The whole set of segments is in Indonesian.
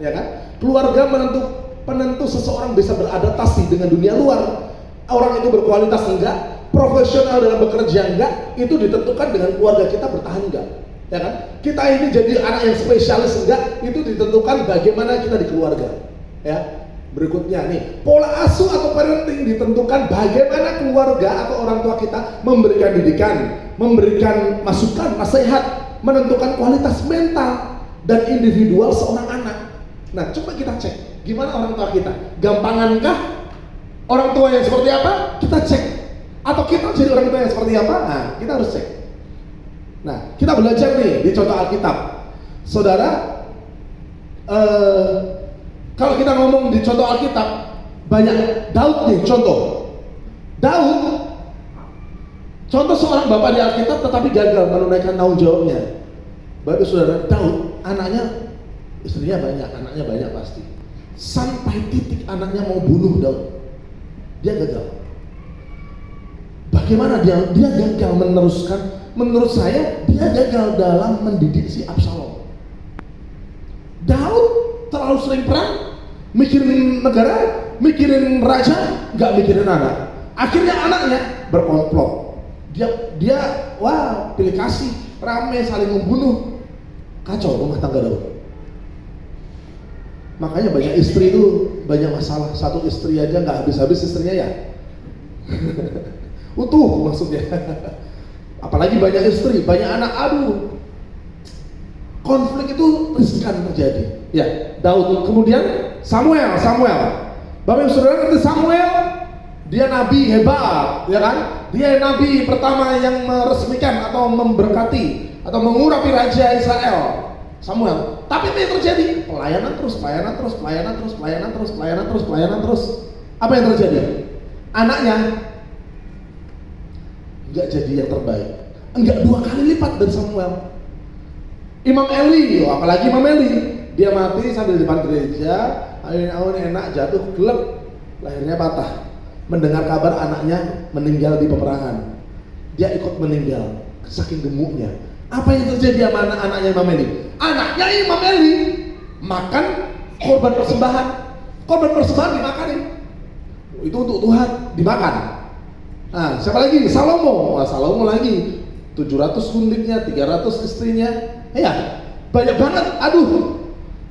ya kan? Keluarga penentu seseorang bisa beradaptasi dengan dunia luar. Orang itu berkualitas enggak, profesional dalam bekerja enggak, itu ditentukan dengan keluarga kita bertahan enggak, ya kan? Kita ini jadi anak yang spesialis enggak, itu ditentukan bagaimana kita di keluarga, ya. Berikutnya nih, pola asuh atau parenting ditentukan bagaimana keluarga atau orang tua kita memberikan didikan, memberikan masukan, nasihat, menentukan kualitas mental dan individual seorang anak. Nah, coba kita cek, gimana orang tua kita? Gampangankah orang tua yang seperti apa? Kita cek. Atau kita jadi orang tua yang seperti apa? Nah, kita harus cek. Nah, kita belajar nih di contoh Alkitab. Saudara, kalau kita ngomong di contoh Alkitab, banyak Daud nih contoh. Daud, contoh seorang bapak di Alkitab tetapi gagal menunaikan tanggung jawabnya. Baru saudara, Daud, anaknya, istrinya banyak, anaknya banyak pasti. Sampai titik anaknya mau bunuh Daud, dia gagal. Bagaimana dia gagal meneruskan? Menurut saya, dia gagal dalam mendidik si Absalom. Daud terlalu sering perang, mikirin negara, mikirin raja, nggak mikirin anak. Akhirnya anaknya berkomplot. Dia wah, pilih kasih, rame, saling membunuh, kacau rumah tangga Daud. Makanya banyak istri itu banyak masalah. Satu istri aja nggak habis-habis istrinya ya. Utuh maksudnya. Apalagi banyak istri, banyak anak, aduh. Konflik itu riskan terjadi. Ya, Daud. Kemudian Samuel. Bapak Ibu Saudara ngerti Samuel? Dia nabi hebat, ya kan? Dia nabi pertama yang meresmikan atau memberkati atau mengurapi raja Israel. Samuel. Tapi apa yang terjadi? Pelayanan terus. Apa yang terjadi? Anaknya enggak jadi yang terbaik. Enggak 2 kali lipat dari Samuel. Imam Eli, apalagi Imam Eli, dia mati sambil di depan gereja, awin enak, jatuh, gelap, lahirnya patah. Mendengar kabar anaknya meninggal di peperangan, dia ikut meninggal, saking gemuknya. Apa yang terjadi sama anaknya Imam Eli? Anaknya Imam Eli makan korban persembahan dimakanin. Itu untuk Tuhan, dimakan. Nah, siapa lagi? Salomo. Wah, Salomo lagi 700 kundiknya, 300 istrinya. Ya, banyak banget. Aduh,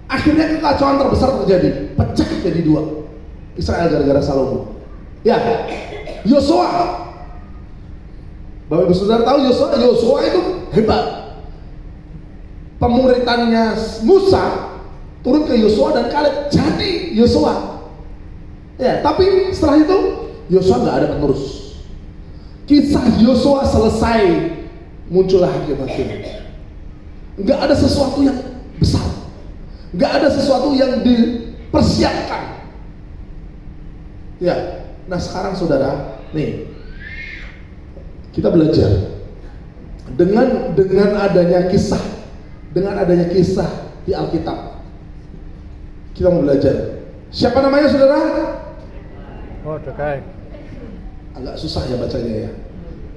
akhirnya kekacauan terbesar terjadi, pecah jadi 2 Israel gara-gara Salomo. Ya, Yosua. Bapak Ibu Saudara tahu Yosua itu hebat. Pemuritannya Musa turun ke Yosua dan Kaleb jadi Yosua. Ya, tapi setelah itu Yosua nggak ada penerus. Kisah Yosua selesai, muncullah hakim-hakim. Nggak ada sesuatu yang besar, nggak ada sesuatu yang dipersiapkan. Ya, nah sekarang saudara, nih kita belajar dengan adanya kisah di Alkitab. Kita mau belajar. Siapa namanya saudara? Mordekai. Agak susah ya bacanya ya.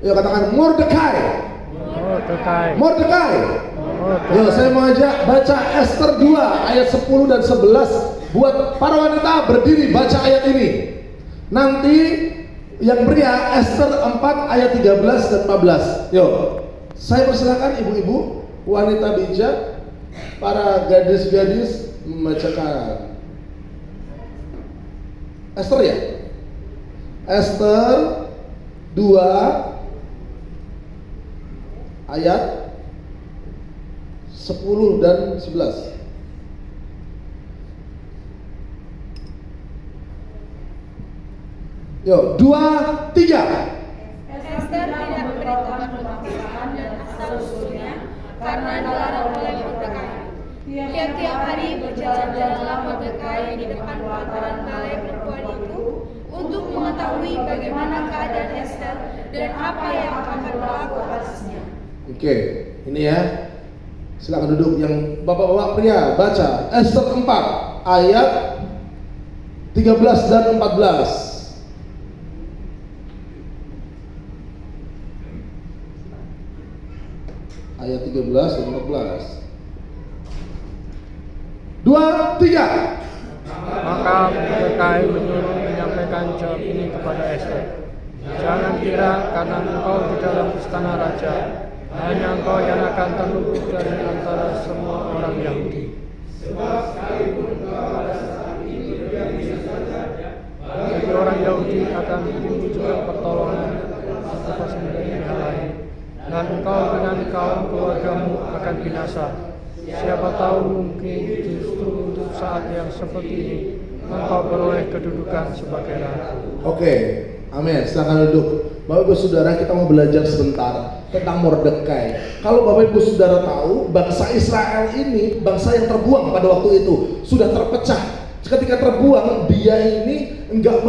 Ayo katakan Mordekai. Yo, saya mau ajak baca Ester 2 ayat 10 dan 11. Buat para wanita berdiri baca ayat ini. Nanti yang pria Ester 4 ayat 13 dan 14. Yo, saya persilakan ibu-ibu, wanita bijak, para gadis-gadis membacakan. Ester ya? Ester 2 ayat 10 dan 11. Yo, 2, 3. Ester tidak memberitakan pemaksaan dan asal-usulnya karena dilarang oleh Mordekai. Tiap-tiap hari berjalan-jalanlah Mordekai di depan pelataran balai perempuan itu untuk mengetahui bagaimana keadaan Ester dan apa yang akan berlaku atasnya. Oke, ini ya. Silakan duduk yang bapak-bapak pria baca Ester 4 ayat 13 dan 14. Ayat 13 dan 14. 2, 3. Maka Mordekai menyuruh menyampaikan jawab ini kepada Ester. Jangan kira karena engkau di dalam istana raja, hanya engkau yang akan terluput dari antara semua orang Yahudi. Sebab sekalipun engkau pada saat ini berdiam di istana raja, bagi orang Yahudi akan timbul juga pertolongan atas dari pihak lain, dan engkau dengan kaum keluargamu akan binasa. Siapa tahu mungkin justru untuk saat yang seperti ini engkau beroleh kedudukan sebagai ratu. Oke, amin. Silakan duduk. Bapak Ibu Saudara, kita mau belajar sebentar tentang Mordekai. Kalau Bapak Ibu Saudara tahu, bangsa Israel ini bangsa yang terbuang pada waktu itu, sudah terpecah. Ketika terbuang, dia ini enggak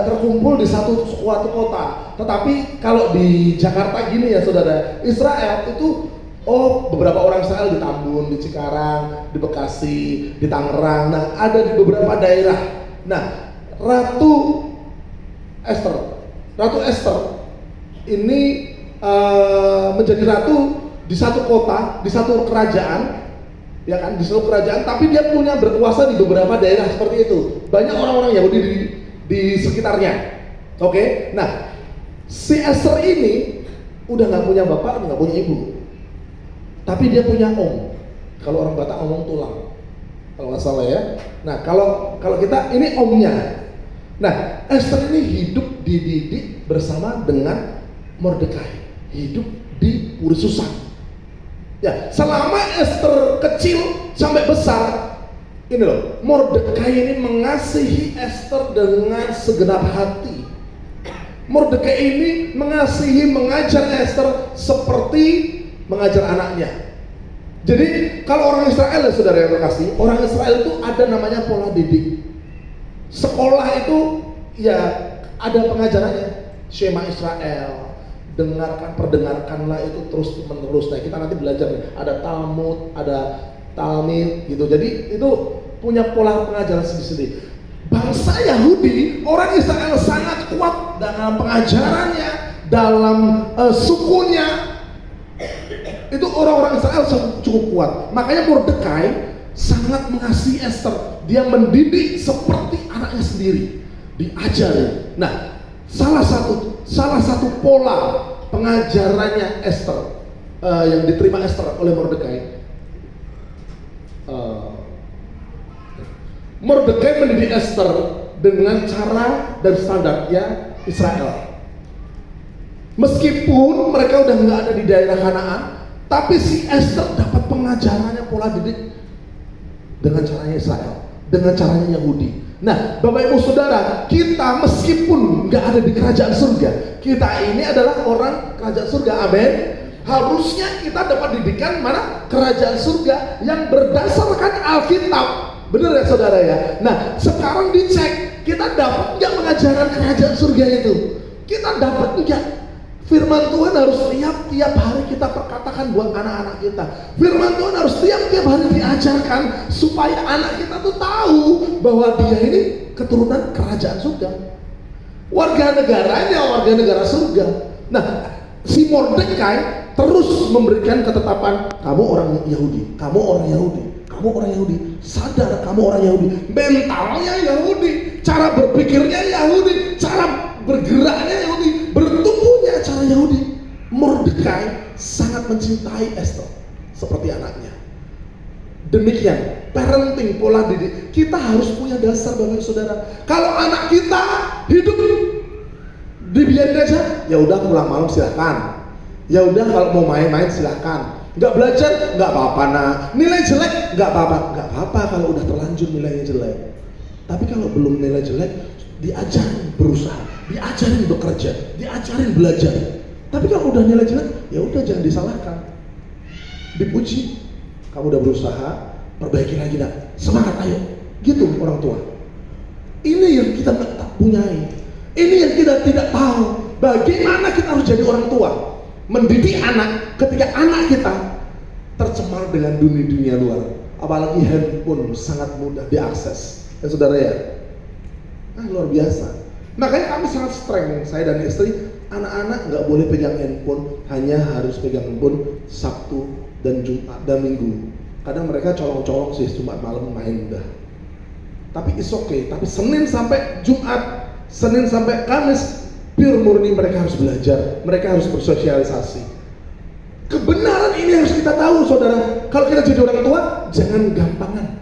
terkumpul di suatu kota. Tetapi kalau di Jakarta gini ya Saudara, Israel itu beberapa orang Israel di Tambun, di Cikarang, di Bekasi, di Tangerang. Nah, ada di beberapa daerah. Nah, Ratu Ester ini menjadi ratu di satu kota, di satu kerajaan, ya kan, di satu kerajaan. Tapi dia punya berkuasa di beberapa daerah seperti itu. Banyak orang-orang Yahudi di sekitarnya. Oke, nah si Ester ini udah nggak punya bapak, nggak punya ibu. Tapi dia punya om. Kalau orang Batak ngomong tulang, kalau nggak salah ya. Nah kalau kita ini omnya. Nah Ester ini hidup dididik bersama dengan Mordekai, hidup di Puri Susan. Ya selama Ester kecil sampai besar, ini loh, Mordekai ini mengasihi Ester dengan segenap hati. Mordekai ini mengasihi, mengajar Ester seperti mengajar anaknya. Jadi kalau orang Israel ya saudara yang terkasih, orang Israel itu ada namanya pola didik. Sekolah itu ya ada pengajarannya. Shema Israel, perdengarkanlah itu terus menerus. Nah kita nanti belajar nih, ada Talmud, ada Talmud gitu. Jadi itu punya pola pengajaran sendiri-sendiri. Bangsa Yahudi, orang Israel sangat kuat dalam pengajarannya, dalam sukunya. Itu orang-orang Israel cukup kuat. Makanya Mordekai sangat mengasihi Ester. Dia mendidik seperti anaknya sendiri, diajari. Nah, salah satu pola pengajarannya Ester yang diterima Ester oleh Mordekai. Mordekai mendidik Ester dengan cara dan standarnya Israel. Meskipun mereka udah nggak ada di daerah Kanaan, tapi si Ester dapat pengajarannya, pola didik dengan caranya Israel, dengan caranya Yahudi. Nah, Bapak Ibu Saudara, kita meskipun nggak ada di kerajaan surga, kita ini adalah orang kerajaan surga, amin. Harusnya kita dapat didikan mana? Kerajaan surga yang berdasarkan Alkitab, benar ya saudara ya. Nah, sekarang dicek, kita dapat nggak pengajaran kerajaan surga itu? Kita dapat nggak? Firman Tuhan harus tiap hari kita perkatakan buat anak-anak kita. Firman Tuhan harus tiap hari diajarkan supaya anak kita tuh tahu bahwa dia ini keturunan kerajaan surga. Warga negara surga. Nah, si Mordekai terus memberikan ketetapan, kamu orang Yahudi, kamu orang Yahudi, kamu orang Yahudi, sadar kamu orang Yahudi, mentalnya Yahudi, cara berpikirnya Yahudi, cara bergeraknya Yahudi, bertumbuhnya cara Yahudi. Mordekai sangat mencintai Ester seperti anaknya. Demikian parenting, pola didik. Kita harus punya dasar Bapak Saudara. Kalau anak kita hidup dibiarin aja, ya udah pulang malam silahkan. Ya udah kalau mau main-main silahkan. Nggak belajar nggak apa-apa. Nah nilai jelek nggak apa-apa kalau udah terlanjur nilainya jelek. Tapi kalau belum nilai jelek, diajarin berusaha, diajarin bekerja, diajarin belajar. Tapi kalau udah nilai jelek, ya udah jangan disalahkan, dipuji. Kamu udah berusaha, perbaiki lagi nak, semangat ayo. Gitu orang tua. Ini yang kita tak punyai. Ini yang kita tidak tahu. Bagaimana kita harus jadi orang tua, mendidik anak ketika anak kita tercemar dengan dunia luar. Apalagi handphone sangat mudah diakses. Ya saudara ya, luar biasa. Makanya kami sangat strength, saya dan istri, anak-anak nggak boleh pegang handphone, hanya harus pegang handphone Sabtu dan Jumat dan Minggu. Kadang mereka colong-colong sih Jumat malam main udah. Tapi it's okay. Tapi Senin sampai Jumat, Senin sampai Kamis, pure murni mereka harus belajar, mereka harus bersosialisasi. Kebenaran ini harus kita tahu, saudara. Kalau kita jadi orang tua, jangan gampangan.